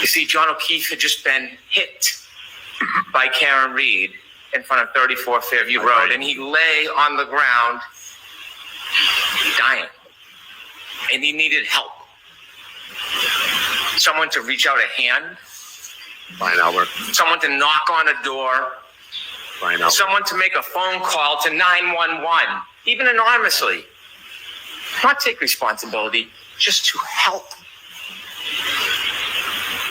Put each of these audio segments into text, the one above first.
You see, John O'Keefe had just been hit by Karen Reed in front of 34 Fairview Road, and he lay on the ground dying, and he needed help. Someone to reach out a hand. Fine, Albert. Someone to knock on a door. Fine, Albert. Someone to make a phone call to 911, even anonymously. Not take responsibility, just to help.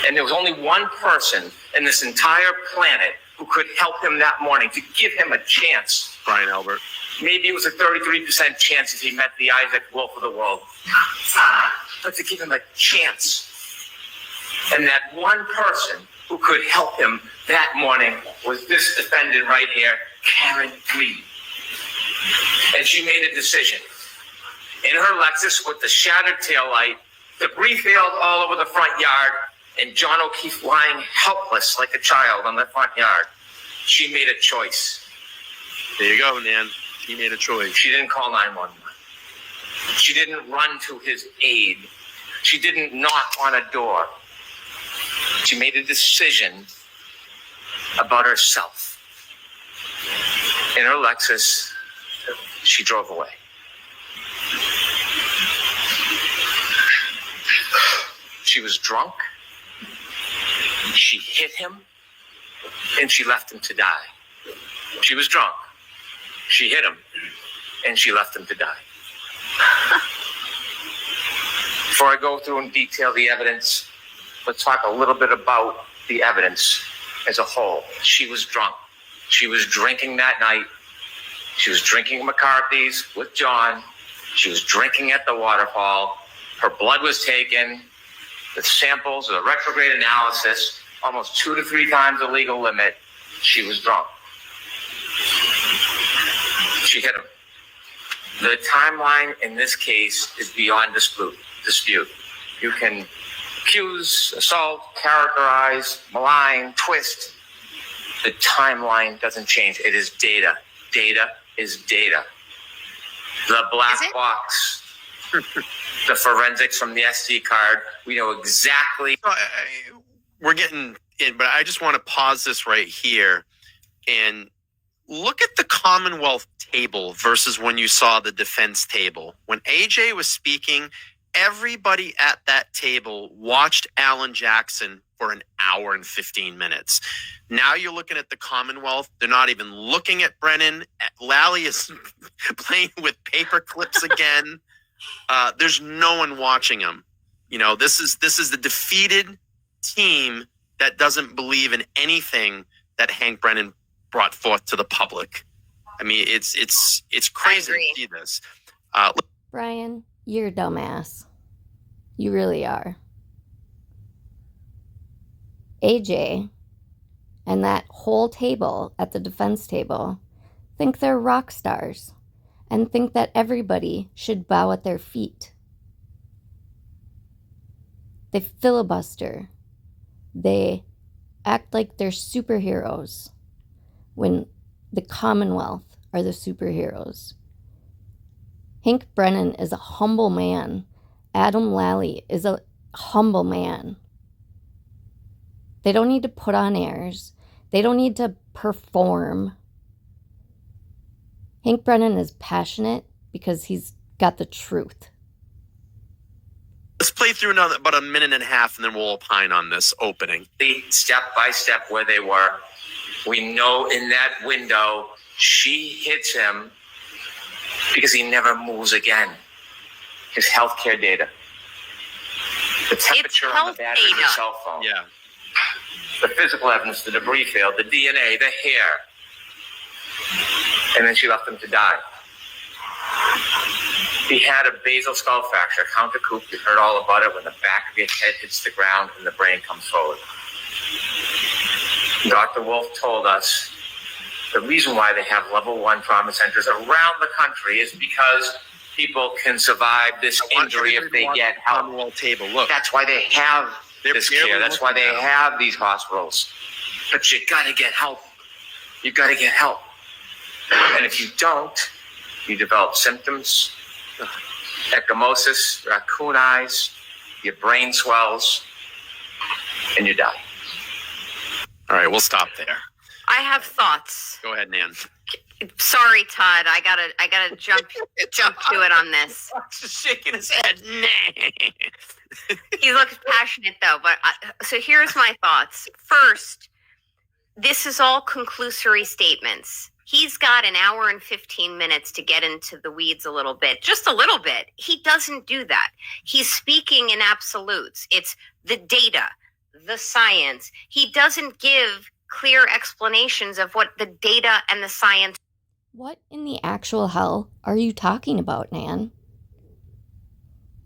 And there was only one person in this entire planet who could help him that morning, to give him a chance. Brian Albert. Maybe it was a 33% chance if he met the Isaac Wolf of the world. But to give him a chance. And that one person who could help him that morning was this defendant right here, Karen Reed. And she made a decision. In her Lexus with the shattered taillight, debris field all over the front yard, and John O'Keefe lying helpless like a child on the front yard. She made a choice. There you go, Nan. She made a choice. She didn't call 911. She didn't run to his aid. She didn't knock on a door. She made a decision about herself. In her Lexus, she drove away. She was drunk. She hit him, and she left him to die. She was drunk. She hit him, and she left him to die. Before I go through and detail the evidence, let's talk a little bit about the evidence as a whole. She was drunk. She was drinking that night. She was drinking McCarthy's with John. She was drinking at the waterfall. Her blood was taken. The samples, the retrograde analysis, almost 2 to 3 times the legal limit. She was drunk. She hit him. The timeline in this case is beyond dispute. You can accuse, assault, characterize, malign, twist. The timeline doesn't change. It is data. Data is data. The black box, the forensics from the SD card, we know exactly. We're getting in, but I just want to pause this right here and look at the Commonwealth table versus when you saw the defense table. When AJ was speaking, everybody at that table watched Alan Jackson for an hour and 15 minutes. Now you're looking at the Commonwealth. They're not even looking at Brennan. Lally is playing with paper clips again. There's no one watching him. You know, this is the defeated team that doesn't believe in anything that Hank Brennan brought forth to the public. I mean, it's crazy to see this. Brian, you're a dumbass. You really are. AJ and that whole table at the defense table think they're rock stars and think that everybody should bow at their feet. They filibuster. They act like they're superheroes when the Commonwealth are the superheroes. Hank Brennan is a humble man. Adam Lally is a humble man. They don't need to put on airs. They don't need to perform. Hank Brennan is passionate because he's got the truth. Let's play through about a minute and a half, and then we'll opine on this opening. Step by step where they were. We know in that window, she hits him because he never moves again. His healthcare data. The temperature on the battery of the cell phone. Yeah. The physical evidence, the debris field, the DNA, the hair. And then she left him to die. He had a basal skull fracture, countercoup. You heard all about it when the back of your head hits the ground and the brain comes forward. Dr. Wolf told us the reason why they have level 1 trauma centers around the country is because people can survive this injury if they get help. Table. Look. That's why they have this care. That's why they have these hospitals. But you got to get help. You got to get help. And if you don't, you develop symptoms, ecchymosis, raccoon eyes, your brain swells. and you die. All right, we'll stop there. I have thoughts. Go ahead, Nan. Sorry, Todd. I gotta jump to it on this. Just shaking his head. Nah. He looks passionate though, but so here's my thoughts. First, this is all conclusory statements. He's got an hour and 15 minutes to get into the weeds a little bit, just a little bit. He doesn't do that. He's speaking in absolutes. It's the data, the science. He doesn't give clear explanations of what the data and the science. What in the actual hell are you talking about, Nan?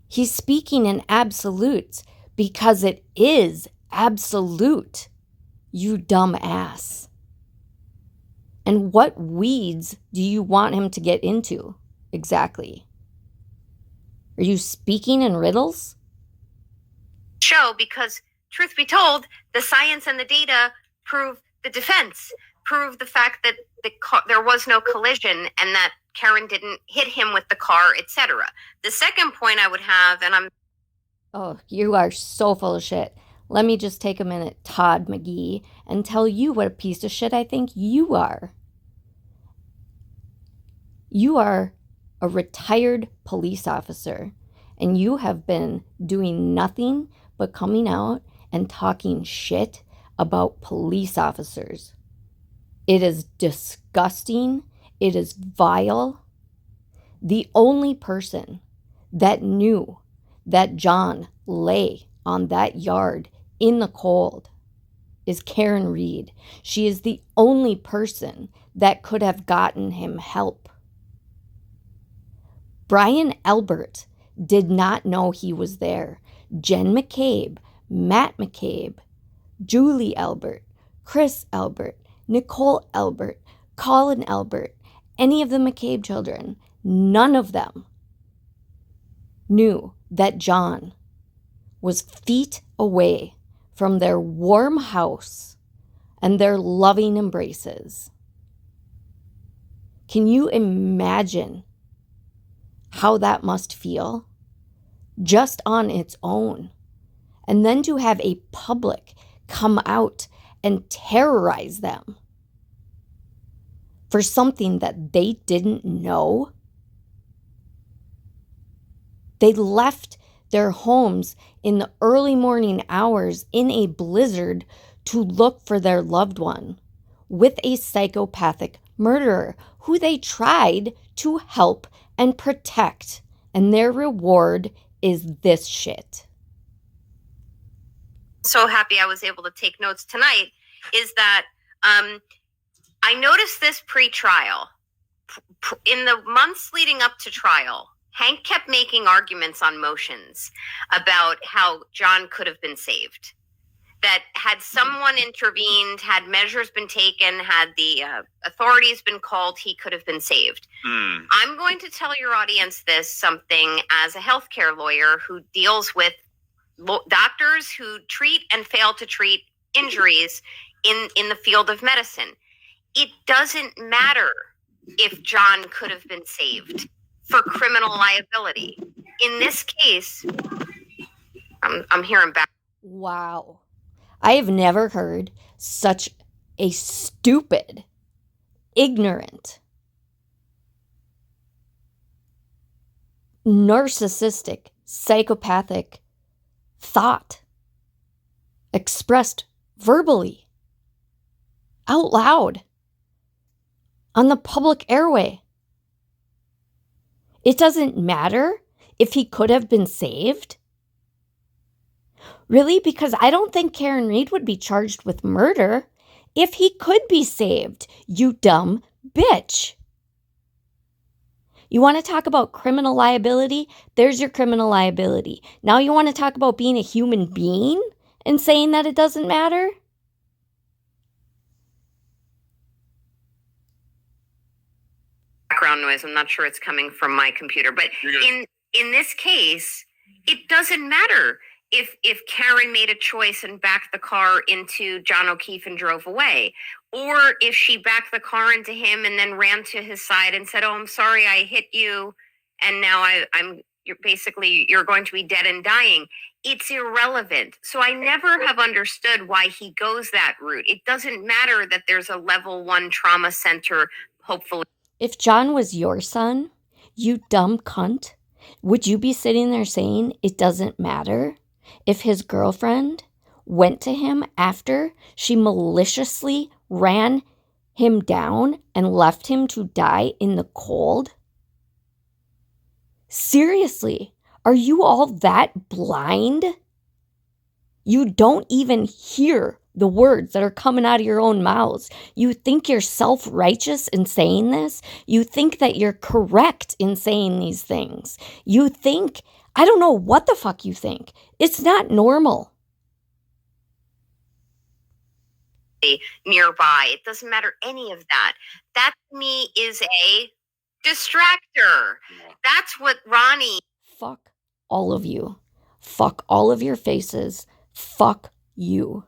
He's speaking in absolutes because it is absolute, you dumb ass. And what weeds do you want him to get into exactly? Are you speaking in riddles? Show, because truth be told, the science and the data prove the defense, prove the fact that there was no collision and that Karen didn't hit him with the car, etc. The second point I would have, and Oh, you are so full of shit. Let me just take a minute, Todd McGee, and tell you what a piece of shit I think you are. You are a retired police officer, and you have been doing nothing but coming out and talking shit about police officers. It is disgusting. It is vile. The only person that knew that John lay on that yard in the cold is Karen Reed. She is the only person that could have gotten him help. Brian Elbert did not know he was there. Jen McCabe, Matt McCabe, Julie Elbert, Chris Elbert, Nicole Elbert, Colin Elbert, any of the McCabe children, none of them knew that John was feet away from their warm house and their loving embraces. Can you imagine how that must feel just on its own? And then to have a public come out and terrorize them for something that they didn't know. They left their homes in the early morning hours in a blizzard to look for their loved one with a psychopathic murderer who they tried to help and protect. And their reward is this shit. So happy I was able to take notes tonight, is that I noticed this pre-trial. In the months leading up to trial, Hank kept making arguments on motions about how John could have been saved. That had someone intervened, had measures been taken, had the authorities been called, he could have been saved. I'm going to tell your audience something as a healthcare lawyer who deals with doctors who treat and fail to treat injuries in the field of medicine. It doesn't matter if John could have been saved for criminal liability. In this case, I'm hearing back. Wow. I have never heard such a stupid, ignorant, narcissistic, psychopathic thought expressed verbally, out loud, on the public airway. It doesn't matter if he could have been saved. Really? Because I don't think Karen Reed would be charged with murder if he could be saved, you dumb bitch. You want to talk about criminal liability? There's your criminal liability. Now you want to talk about being a human being and saying that it doesn't matter? Background noise. I'm not sure it's coming from my computer, but in this case, it doesn't matter if Karen made a choice and backed the car into John O'Keefe and drove away, or if she backed the car into him and then ran to his side and said, "Oh, I'm sorry, I hit you, and now I'm you're going to be dead and dying. It's irrelevant. So I never have understood why he goes that route. It doesn't matter that there's a level 1 trauma center, hopefully. If John was your son, you dumb cunt, would you be sitting there saying it doesn't matter if his girlfriend went to him after she maliciously ran him down and left him to die in the cold? Seriously, are you all that blind? You don't even hear the words that are coming out of your own mouths. You think you're self-righteous in saying this? You think that you're correct in saying these things? You think, I don't know what the fuck you think. It's not normal. Nearby. It doesn't matter any of that. That to me is a distractor. That's what Ronnie. Fuck all of you. Fuck all of your faces. Fuck you.